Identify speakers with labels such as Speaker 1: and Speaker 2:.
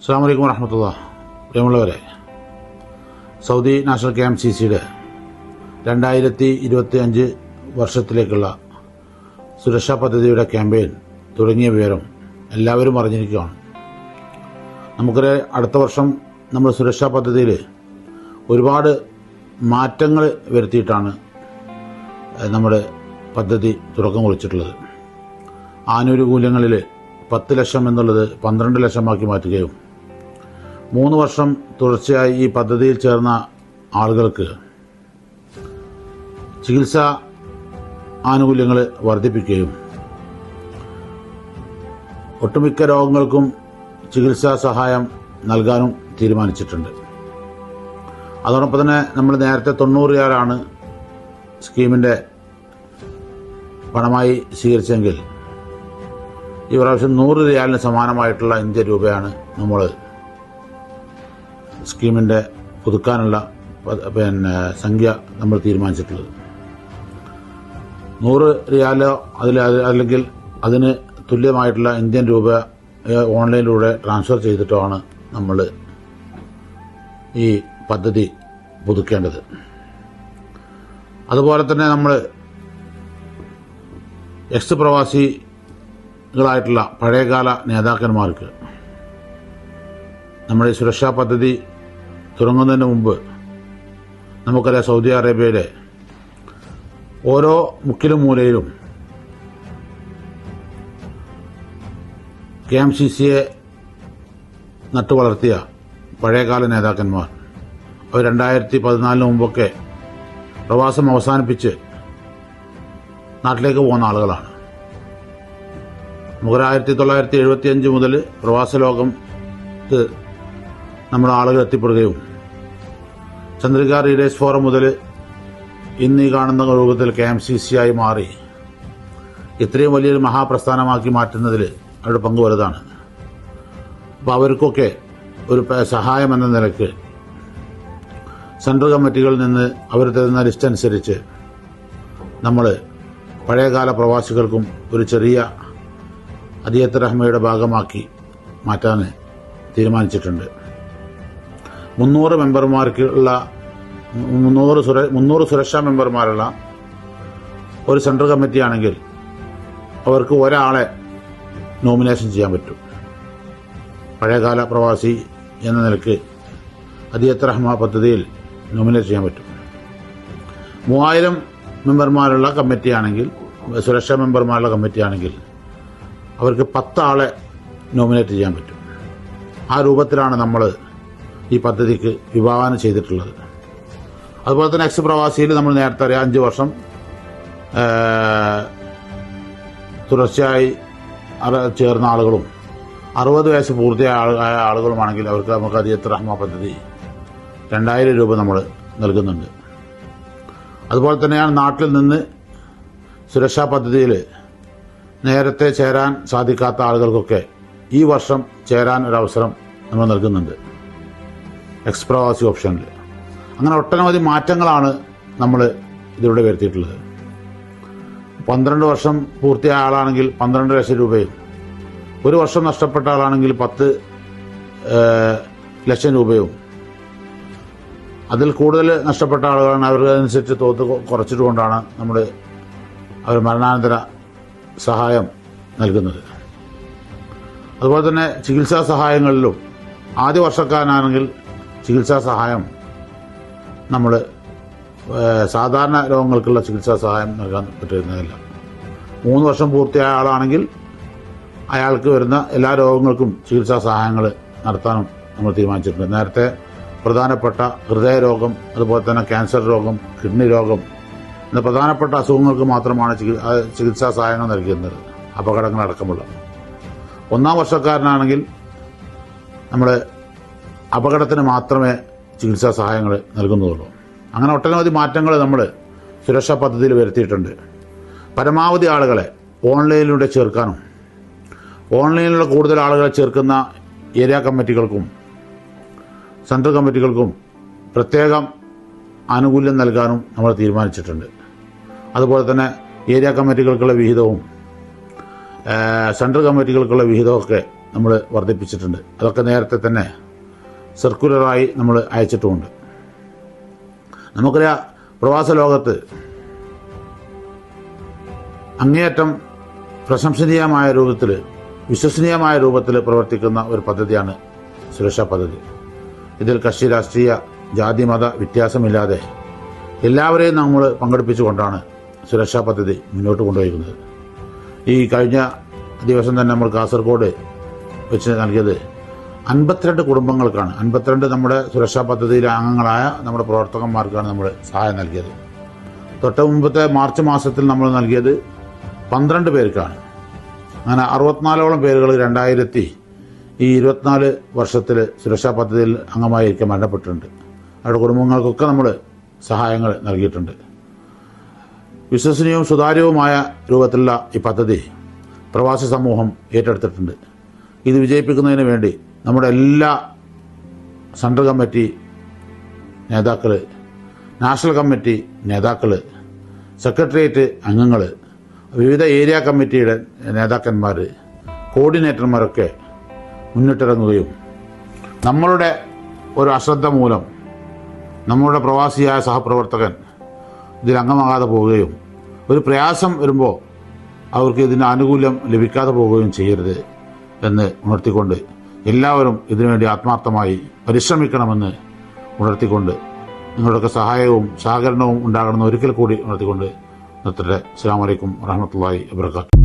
Speaker 1: അസ്സലാമു അലൈക്കും വറഹ്മത്തുള്ളാഹി. പ്രിയമുള്ളവരെ, സൗദി നാഷണൽ KMCCയുടെ 2025 വർഷത്തിലേക്കുള്ള സുരക്ഷാ പദ്ധതിയുടെ ക്യാമ്പയിൻ തുടങ്ങിയ വിവരം എല്ലാവരും അറിഞ്ഞിരിക്കുകയാണ്. നമുക്കറിയാം, അടുത്ത വർഷം നമ്മൾ സുരക്ഷാ പദ്ധതിയിൽ ഒരുപാട് മാറ്റങ്ങൾ വരുത്തിയിട്ടാണ് നമ്മുടെ പദ്ധതി തുടക്കം കുറിച്ചിട്ടുള്ളത്. ആനുകൂല്യങ്ങളിൽ 10 ലക്ഷം എന്നുള്ളത് 12 ലക്ഷമാക്കി മാറ്റുകയും 3 വർഷം തുടർച്ചയായി ഈ പദ്ധതിയിൽ ചേർന്ന ആളുകൾക്ക് ചികിത്സാ ആനുകൂല്യങ്ങൾ വർദ്ധിപ്പിക്കുകയും ഒട്ടുമിക്ക രോഗങ്ങൾക്കും ചികിത്സാ സഹായം നൽകാനും തീരുമാനിച്ചിട്ടുണ്ട്. അതോടൊപ്പം തന്നെ നമ്മൾ നേരത്തെ 90 റിയാലാണ് സ്കീമിൻ്റെ പണമായി സ്വീകരിച്ചെങ്കിൽ ഈ പ്രാവശ്യം 100 റിയാലിന് സമാനമായിട്ടുള്ള ഇന്ത്യൻ രൂപയാണ് നമ്മൾ സ്കീമിൻ്റെ പുതുക്കാനുള്ള സംഖ്യ നമ്മൾ തീരുമാനിച്ചിട്ടുള്ളത്. 100 റിയാലോ അല്ലെങ്കിൽ അതിന് തുല്യമായിട്ടുള്ള ഇന്ത്യൻ രൂപ ഓൺലൈനിലൂടെ ട്രാൻസ്ഫർ ചെയ്തിട്ടാണ് നമ്മൾ ഈ പദ്ധതി പുതുക്കേണ്ടത്. അതുപോലെ തന്നെ നമ്മൾ എക്സ് പ്രവാസികളായിട്ടുള്ള പഴയകാല നേതാക്കന്മാർക്ക് നമ്മുടെ ഈ സുരക്ഷാ പദ്ധതി തുടങ്ങുന്നതിന് മുമ്പ് നമുക്കറിയാം, സൗദി അറേബ്യയിലെ ഓരോ മുക്കിലും മൂലയിലും KMCCയെ നട്ടുവളർത്തിയ പഴയകാല നേതാക്കന്മാർ അവർ 2014 മുമ്പൊക്കെ പ്രവാസം അവസാനിപ്പിച്ച് നാട്ടിലേക്ക് പോകുന്ന ആളുകളാണ്. നമുക്ക് 1975 മുതൽ പ്രവാസ ലോകത്ത് നമ്മുടെ ആളുകൾ എത്തിപ്പെടുകയും ചന്ദ്രിക റീഡേഴ്സ് ഫോറം മുതൽ ഇന്ന് ഈ കാണുന്ന രൂപത്തിൽ KMCC ആയി മാറി ഇത്രയും വലിയൊരു മഹാപ്രസ്ഥാനമാക്കി മാറ്റുന്നതിൽ അവരുടെ പങ്ക് വലുതാണ്. അപ്പോൾ അവർക്കൊക്കെ ഒരു സഹായം എന്ന നിലയ്ക്ക് സെൻട്രൽ കമ്മിറ്റികളിൽ നിന്ന് അവർ തരുന്ന ലിസ്റ്റ് അനുസരിച്ച് നമ്മൾ പഴയകാല പ്രവാസികൾക്കും ഒരു ചെറിയ അദിയത്ത് റഹ്മയുടെ ഭാഗമാക്കി മാറ്റാൻ തീരുമാനിച്ചിട്ടുണ്ട്. 300 മെമ്പർമാർക്കുള്ള 300 സുരക്ഷാ മെമ്പർമാരുള്ള ഒരു സെൻട്രൽ കമ്മിറ്റിയാണെങ്കിൽ അവർക്ക് ഒരാളെ നോമിനേഷൻ ചെയ്യാൻ പറ്റും. പഴയകാല പ്രവാസി എന്ന നിലയ്ക്ക് അദിയത്ത് റഹ്മ പദ്ധതിയിൽ നോമിനേറ്റ് ചെയ്യാൻ പറ്റും. 3000 മെമ്പർമാരുള്ള കമ്മിറ്റിയാണെങ്കിൽ, സുരക്ഷാ മെമ്പർമാരുള്ള കമ്മിറ്റിയാണെങ്കിൽ അവർക്ക് 10 ആളെ നോമിനേറ്റ് ചെയ്യാൻ പറ്റും. ആ രൂപത്തിലാണ് നമ്മൾ ഈ പദ്ധതിക്ക് വിഭാവനം ചെയ്തിട്ടുള്ളത്. അതുപോലെ തന്നെ എക്സ് പ്രവാസിയിൽ നമ്മൾ നേരത്തെ അറിയാം, 5 വർഷം തുടർച്ചയായി ചേർന്ന ആളുകളും 60 വയസ്സ് പൂർത്തിയായ ആളുകളുമാണെങ്കിൽ അവർക്ക് നമുക്ക് അദിയത്ത് റഹ്മ പദ്ധതി 2000 രൂപ നമ്മൾ നൽകുന്നുണ്ട്. അതുപോലെ തന്നെയാണ് നാട്ടിൽ നിന്ന് സുരക്ഷാ പദ്ധതിയിൽ നേരത്തെ ചേരാൻ സാധിക്കാത്ത ആളുകൾക്കൊക്കെ ഈ വർഷം ചേരാൻ ഒരവസരം നമ്മൾ നൽകുന്നുണ്ട് എക്സ് പ്രവാസി ഓപ്ഷനിൽ. അങ്ങനെ ഒട്ടനവധി മാറ്റങ്ങളാണ് നമ്മൾ ഇതിലൂടെ വരുത്തിയിട്ടുള്ളത്. 12 വർഷം പൂർത്തിയായ ആളാണെങ്കിൽ 12 ലക്ഷം രൂപയും, 1 വർഷം നഷ്ടപ്പെട്ട ആളാണെങ്കിൽ 10 ലക്ഷം രൂപയും, അതിൽ കൂടുതൽ നഷ്ടപ്പെട്ട ആളുകളാണ് അവർക്കനുസരിച്ച് തോത് കുറച്ചിട്ടുകൊണ്ടാണ് നമ്മൾ അവർ മരണാനന്തര സഹായം നൽകുന്നത്. അതുപോലെ തന്നെ ചികിത്സാ സഹായങ്ങളിലും ആദ്യ വർഷക്കാരനാണെങ്കിൽ ചികിത്സാ സഹായം നമ്മൾ സാധാരണ രോഗങ്ങൾക്കുള്ള ചികിത്സാ സഹായം നൽകാൻ പറ്റുന്നതല്ല. 3 വർഷം പൂർത്തിയായ ആളാണെങ്കിൽ അയാൾക്ക് വരുന്ന എല്ലാ രോഗങ്ങൾക്കും ചികിത്സാ സഹായങ്ങൾ നടത്താനും നമ്മൾ തീരുമാനിച്ചിട്ടുണ്ട്. നേരത്തെ പ്രധാനപ്പെട്ട ഹൃദയരോഗം, അതുപോലെ തന്നെ ക്യാൻസർ രോഗം, കിഡ്നി രോഗം എന്ന പ്രധാനപ്പെട്ട അസുഖങ്ങൾക്ക് മാത്രമാണ് ചികിത്സാ സഹായങ്ങൾ നൽകുന്നത്, അപകടങ്ങളടക്കമുള്ള. 1-ാം വർഷക്കാരനാണെങ്കിൽ നമ്മൾ അപകടത്തിന് മാത്രമേ ചികിത്സാ സഹായങ്ങൾ നൽകുന്നുള്ളൂ. അങ്ങനെ ഒട്ടനവധി മാറ്റങ്ങൾ നമ്മൾ സുരക്ഷാ പദ്ധതിയിൽ വരുത്തിയിട്ടുണ്ട്. പരമാവധി ആളുകളെ ഓൺലൈനിലൂടെ ചേർക്കാനും ഓൺലൈനിലുള്ള കൂടുതൽ ആളുകളെ ചേർക്കുന്ന ഏരിയ കമ്മിറ്റികൾക്കും സെൻട്രൽ കമ്മിറ്റികൾക്കും പ്രത്യേകം ആനുകൂല്യം നൽകാനും നമ്മൾ തീരുമാനിച്ചിട്ടുണ്ട്. അതുപോലെ തന്നെ ഏരിയ കമ്മിറ്റികൾക്കുള്ള വിഹിതവും സെൻട്രൽ കമ്മിറ്റികൾക്കുള്ള വിഹിതമൊക്കെ നമ്മൾ വർദ്ധിപ്പിച്ചിട്ടുണ്ട്. അതൊക്കെ നേരത്തെ തന്നെ സർക്കുലറായി നമ്മൾ അയച്ചിട്ടുമുണ്ട്. നമുക്കറിയാം, പ്രവാസ ലോകത്ത് അങ്ങേയറ്റം പ്രശംസനീയമായ രൂപത്തിൽ, വിശ്വസനീയമായ രൂപത്തിൽ പ്രവർത്തിക്കുന്ന ഒരു പദ്ധതിയാണ് സുരക്ഷാ പദ്ധതി. ഇതിൽ കക്ഷി രാഷ്ട്രീയ ജാതി മത വ്യത്യാസമില്ലാതെ എല്ലാവരെയും നമ്മൾ പങ്കെടുപ്പിച്ചുകൊണ്ടാണ് സുരക്ഷാ പദ്ധതി മുന്നോട്ട് കൊണ്ടുപോയിരിക്കുന്നത്. ഈ കഴിഞ്ഞ ദിവസം തന്നെ നമ്മൾ കാസർഗോഡ് വെച്ച് നൽകിയത് 52 കുടുംബങ്ങൾക്കാണ്. 52 നമ്മുടെ സുരക്ഷാ പദ്ധതിയിലെ അംഗങ്ങളായ നമ്മുടെ പ്രവർത്തകന്മാർക്കാണ് നമ്മൾ സഹായം നൽകിയത്. തൊട്ട് മുമ്പത്തെ മാർച്ച് മാസത്തിൽ നമ്മൾ നൽകിയത് 12 പേർക്കാണ്. അങ്ങനെ 64ഓളം പേരുകൾ 2024 വർഷത്തിൽ സുരക്ഷാ പദ്ധതിയിൽ അംഗമായിരിക്കാൻ മരണപ്പെട്ടിട്ടുണ്ട്. അവരുടെ കുടുംബങ്ങൾക്കൊക്കെ നമ്മൾ സഹായങ്ങൾ നൽകിയിട്ടുണ്ട്. വിശ്വസനീയവും സുതാര്യവുമായ രൂപത്തിലുള്ള ഈ പദ്ധതി പ്രവാസി സമൂഹം ഏറ്റെടുത്തിട്ടുണ്ട്. ഇത് വിജയിപ്പിക്കുന്നതിന് വേണ്ടി നമ്മുടെ എല്ലാ സെൻട്രൽ കമ്മിറ്റി നേതാക്കൾ, നാഷണൽ കമ്മിറ്റി നേതാക്കൾ, സെക്രട്ടേറിയറ്റ് അംഗങ്ങൾ, വിവിധ ഏരിയ കമ്മിറ്റിയുടെ നേതാക്കന്മാർ, കോർഡിനേറ്റർമാരൊക്കെ മുന്നിട്ടിറങ്ങുകയും നമ്മളുടെ ഒരു അശ്രദ്ധ മൂലം നമ്മളുടെ പ്രവാസിയായ സഹപ്രവർത്തകൻ ഇതിൽ അംഗമാകാതെ പോവുകയും ഒരു പ്രയാസം വരുമ്പോൾ അവർക്ക് ഇതിന് ആനുകൂല്യം ലഭിക്കാതെ പോവുകയും ചെയ്യരുത് എന്ന് ഉണർത്തിക്കൊണ്ട് എല്ലാവരും ഇതിനുവേണ്ടി ആത്മാർത്ഥമായി പരിശ്രമിക്കണമെന്ന് ഉണർത്തിക്കൊണ്ട് നിങ്ങളുടെയൊക്കെ സഹായവും സഹകരണവും ഉണ്ടാകണമെന്ന് ഒരിക്കൽ കൂടി ഉണർത്തിക്കൊണ്ട് നിർത്തട്ടെ. അസ്സലാമു അലൈക്കും വറഹ്മത്തുള്ളാഹി വബറകാതുഹു.